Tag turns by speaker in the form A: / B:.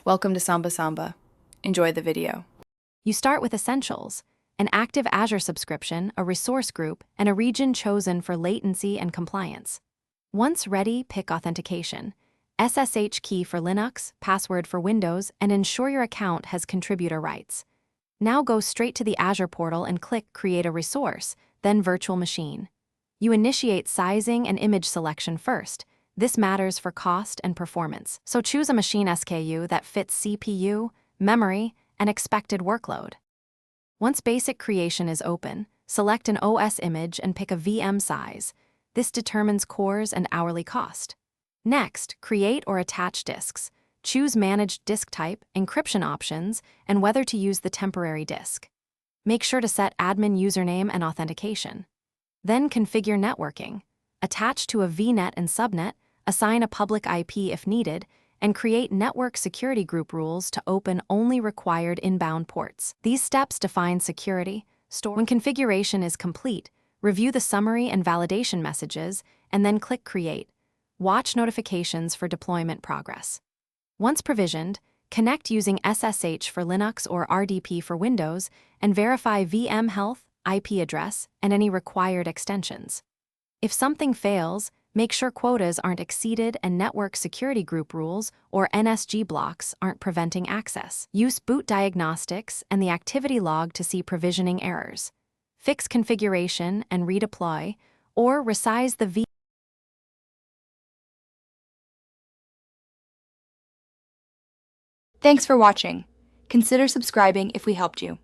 A: Welcome to Samba Samba. Enjoy the video.
B: You start with essentials: an active Azure subscription, a resource group, and a region chosen for latency and compliance. Once ready, pick authentication. SSH key for Linux, password for Windows, and ensure your account has contributor rights. Now go straight to the Azure portal and click Create a Resource, then Virtual Machine. You initiate sizing and image selection first. This matters for cost and performance, so choose a machine SKU that fits CPU, memory, and expected workload. Once basic creation is open, select an OS image and pick a VM size. This determines cores and hourly cost. Next, create or attach disks. Choose managed disk type, encryption options, and whether to use the temporary disk. Make sure to set admin username and authentication. Then configure networking. Attach to a VNet and subnet, assign a public IP if needed, and create network security group rules to open only required inbound ports. These steps define security. When configuration is complete, review the summary and validation messages, and then click Create. Watch notifications for deployment progress. Once provisioned, connect using SSH for Linux or RDP for Windows, and verify VM health, IP address, and any required extensions. If something fails, make sure quotas aren't exceeded and network security group rules or NSG blocks aren't preventing access. Use boot diagnostics and the activity log to see provisioning errors. Fix configuration and redeploy, or resize the VM.
C: Thanks for watching. Consider subscribing if we helped you.